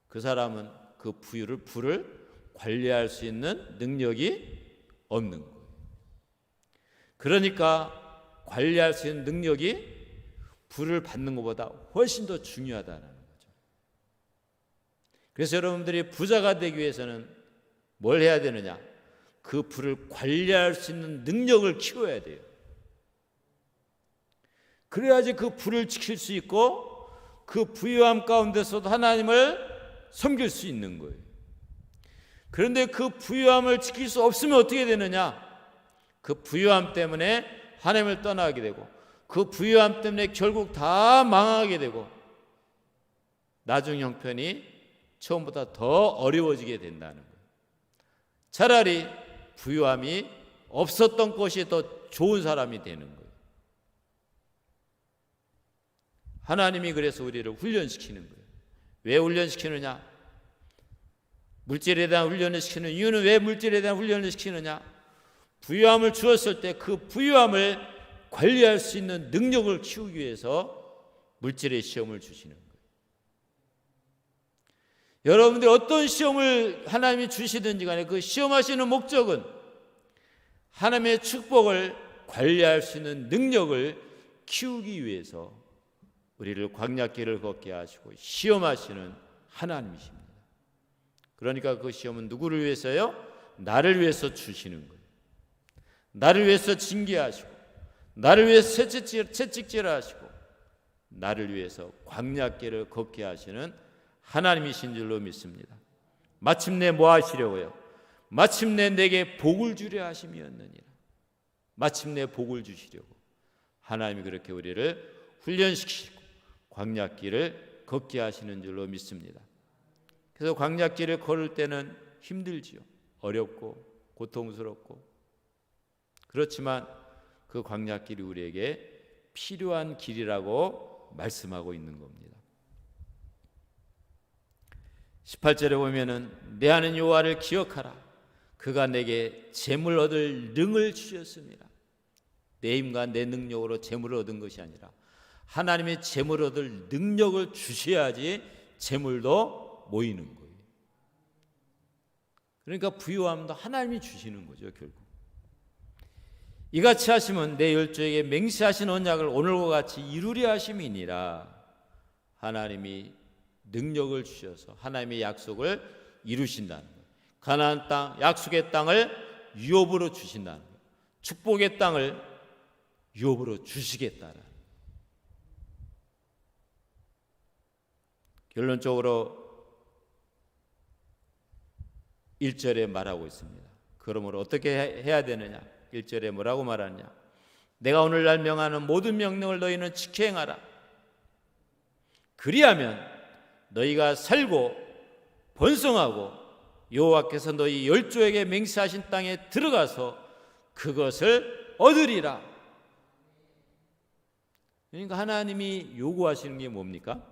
그 사람은 그 불을 관리할 수 있는 능력이 없는 거예요. 그러니까 관리할 수 있는 능력이 불을 받는 것보다 훨씬 더 중요하다는 거죠. 그래서 여러분들이 부자가 되기 위해서는 뭘 해야 되느냐? 그 불을 관리할 수 있는 능력을 키워야 돼요. 그래야지 그 불을 지킬 수 있고 그 부유함 가운데서도 하나님을 섬길 수 있는 거예요. 그런데 그 부유함을 지킬 수 없으면 어떻게 되느냐? 그 부유함 때문에 하나님을 떠나게 되고 그 부유함 때문에 결국 다 망하게 되고 나중 형편이 처음보다 더 어려워지게 된다는 거예요. 차라리 부유함이 없었던 것이 더 좋은 사람이 되는 거예요. 하나님이 그래서 우리를 훈련시키는 거예요. 왜 훈련시키느냐? 물질에 대한 훈련을 시키는 이유는 왜 물질에 대한 훈련을 시키느냐? 부유함을 주었을 때 그 부유함을 관리할 수 있는 능력을 키우기 위해서 물질의 시험을 주시는 거예요. 여러분들이 어떤 시험을 하나님이 주시든지 간에 그 시험하시는 목적은 하나님의 축복을 관리할 수 있는 능력을 키우기 위해서 우리를 광야길을 걷게 하시고 시험하시는 하나님이십니다. 그러니까 그 시험은 누구를 위해서요? 나를 위해서 주시는 거예요. 나를 위해서 징계하시고 나를 위해서 채찍질하시고 나를 위해서 광야길을 걷게 하시는 하나님이신 줄로 믿습니다. 마침내 뭐 하시려고요? 마침내 내게 복을 주려 하심이었느니라. 마침내 복을 주시려고 하나님이 그렇게 우리를 훈련시키시고 광야길을 걷게 하시는 줄로 믿습니다. 그래서 광야길을 걸을 때는 힘들지요. 어렵고 고통스럽고 그렇지만 그 광야길이 우리에게 필요한 길이라고 말씀하고 있는 겁니다. 18절에 보면은 내 하나님 여호와를 기억하라. 그가 내게 재물 얻을 능을 주셨습니다. 내 힘과 내 능력으로 재물을 얻은 것이 아니라 하나님의 재물 얻을 능력을 주셔야지 재물도 모이는 거예요. 그러니까 부유함도 하나님이 주시는 거죠. 결국 이같이 하시면 내 열조에게 맹세하신 언약을 오늘과 같이 이루려 하심이니라. 하나님이 능력을 주셔서 하나님의 약속을 이루신다는 거예요. 가나안 땅, 약속의 땅을 유업으로 주신다는 거예요. 축복의 땅을 유업으로 주시겠다는 거예요. 결론적으로 1절에 말하고 있습니다. 그러므로 어떻게 해야 되느냐? 1절에 뭐라고 말하느냐? 내가 오늘날 명하는 모든 명령을 너희는 지켜 행하라. 그리하면 너희가 살고 번성하고 여호와께서 너희 열조에게 맹세하신 땅에 들어가서 그것을 얻으리라. 그러니까 하나님이 요구하시는 게 뭡니까?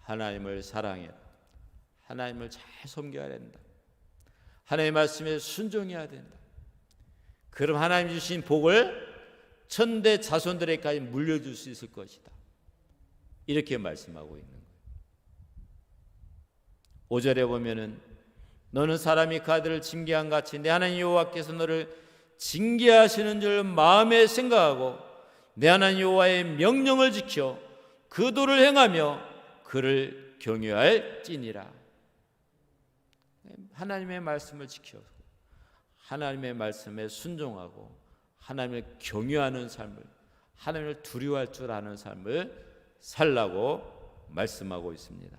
하나님을 사랑해라. 하나님을 잘 섬겨야 된다. 하나님의 말씀에 순종해야 된다. 그럼 하나님 주신 복을 천대 자손들에게까지 물려줄 수 있을 것이다. 이렇게 말씀하고 있는 거예요. 5절에 보면은 너는 사람이 그 아들을 징계한 같이 내 하나님 여호와께서 너를 징계하시는 줄 마음에 생각하고 내 하나님 여호와의 명령을 지켜 그 도를 행하며 그를 경외할지니라. 하나님의 말씀을 지켜 하나님의 말씀에 순종하고 하나님을 경외하는 삶을, 하나님을 두려워할 줄 아는 삶을 살라고 말씀하고 있습니다.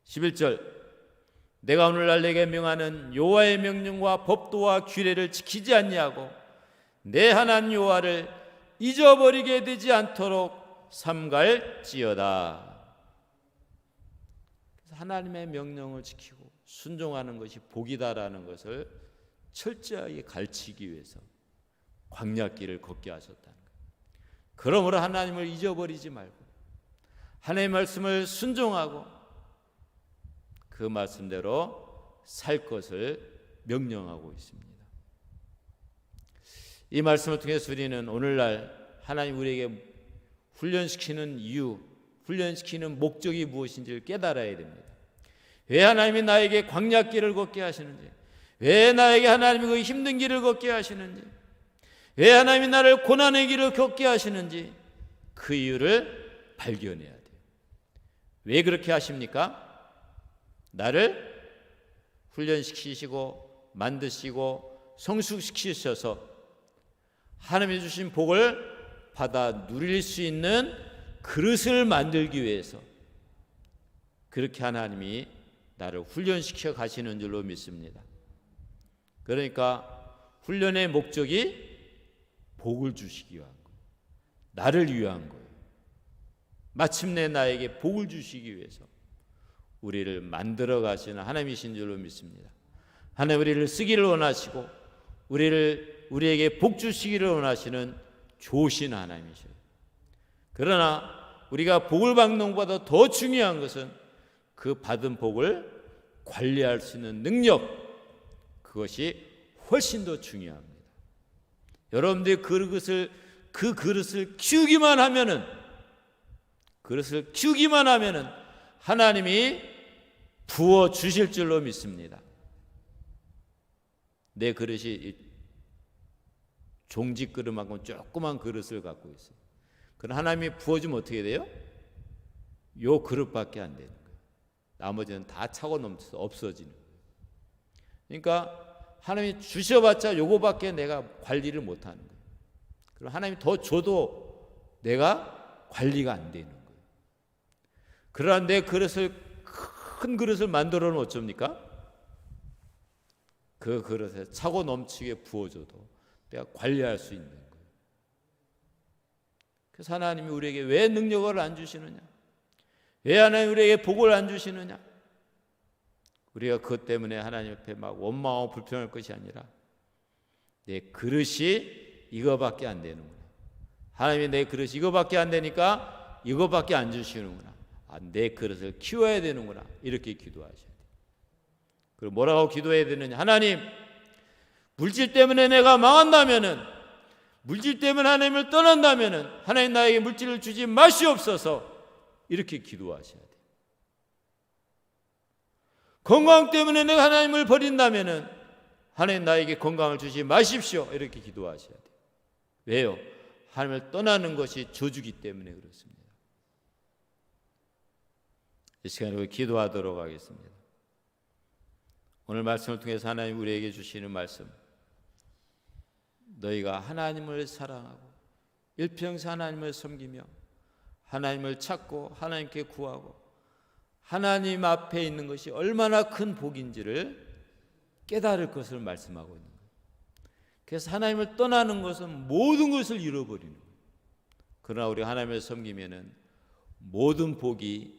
11절 내가 오늘날 내게 명하는 여호와의 명령과 법도와 규례를 지키지 아니하고 내 하나님 여호와를 잊어버리게 되지 않도록 삼갈지어다. 하나님의 명령을 지키고 순종하는 것이 복이다라는 것을 철저하게 가르치기 위해서 광야길을 걷게 하셨다는 거예요. 그러므로 하나님을 잊어버리지 말고 하나님의 말씀을 순종하고 그 말씀대로 살 것을 명령하고 있습니다. 이 말씀을 통해서 우리는 오늘날 하나님 우리에게 훈련시키는 이유, 훈련시키는 목적이 무엇인지를 깨달아야 됩니다. 왜 하나님이 나에게 광야길을 걷게 하시는지, 왜 나에게 하나님이 그 힘든 길을 걷게 하시는지, 왜 하나님이 나를 고난의 길을 걷게 하시는지 그 이유를 발견해야 돼요. 왜 그렇게 하십니까? 나를 훈련시키시고 만드시고 성숙시키셔서 하나님이 주신 복을 받아 누릴 수 있는 그릇을 만들기 위해서 그렇게 하나님이 나를 훈련시켜 가시는 줄로 믿습니다. 그러니까 훈련의 목적이 복을 주시기 위한 거예요. 나를 위한 거예요. 마침내 나에게 복을 주시기 위해서 우리를 만들어 가시는 하나님이신 줄로 믿습니다. 하나님 우리를 쓰기를 원하시고 우리에게 복 주시기를 원하시는 좋으신 하나님이셔요. 그러나 우리가 복을 받는 것보다 더 중요한 것은 그 받은 복을 관리할 수 있는 능력, 그것이 훨씬 더 중요합니다. 여러분들이 그 그릇을 키우기만 하면은 하나님이 부어 주실 줄로 믿습니다. 내 그릇이 종지 그릇만큼 조그만 그릇을 갖고 있어요. 그럼 하나님이 부어주면 어떻게 돼요? 요 그릇밖에 안 되는 거예요. 나머지는 다 차고 넘쳐서 없어지는 거예요. 그러니까 하나님이 주셔봤자 요거밖에 내가 관리를 못하는 거예요. 그럼 하나님이 더 줘도 내가 관리가 안 되는 거예요. 그러나 내 그릇을 큰 그릇을 만들어 놓으면 어쩝니까? 그 그릇에 차고 넘치게 부어줘도 내가 관리할 수 있는 거예요. 그래서 하나님이 우리에게 왜 능력을 안 주시느냐? 왜 하나님 우리에게 복을 안 주시느냐? 우리가 그것 때문에 하나님 앞에 막 원망하고 불평할 것이 아니라 내 그릇이 이거밖에 안 되는구나. 하나님이 내 그릇이 이거밖에 안 되니까 이거밖에 안 주시는구나. 내 그릇을 키워야 되는구나. 이렇게 기도하셔야 돼요. 그리고 뭐라고 기도해야 되느냐? 하나님, 물질 때문에 내가 망한다면은, 물질 때문에 하나님을 떠난다면은 하나님 나에게 물질을 주지 마시옵소서. 이렇게 기도하셔야 돼요. 건강 때문에 내가 하나님을 버린다면은 하나님 나에게 건강을 주지 마십시오. 이렇게 기도하셔야 돼요. 왜요? 하나님을 떠나는 것이 저주기 때문에 그렇습니다. 이 시간에 우리 기도하도록 하겠습니다. 오늘 말씀을 통해서 하나님 우리에게 주시는 말씀, 너희가 하나님을 사랑하고 일평생 하나님을 섬기며 하나님을 찾고 하나님께 구하고 하나님 앞에 있는 것이 얼마나 큰 복인지를 깨달을 것을 말씀하고 있는 거예요. 그래서 하나님을 떠나는 것은 모든 것을 잃어버리는 거예요. 그러나 우리 하나님을 섬기면은 모든 복이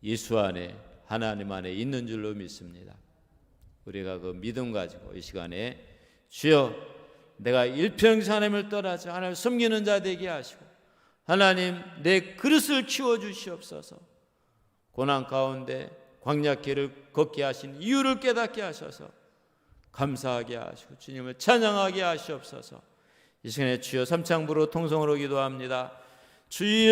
예수 안에, 하나님 안에 있는 줄로 믿습니다. 우리가 그 믿음 가지고 이 시간에 주여, 내가 일평생 하나님을 떠나지 하나님을 섬기는 자 되게 하시고, 하나님 내 그릇을 키워 주시옵소서. 고난 가운데 광야길을 걷게 하신 이유를 깨닫게 하셔서 감사하게 하시고 주님을 찬양하게 하시옵소서. 이 시간에 주여 삼창부로 통성으로 기도합니다. 주여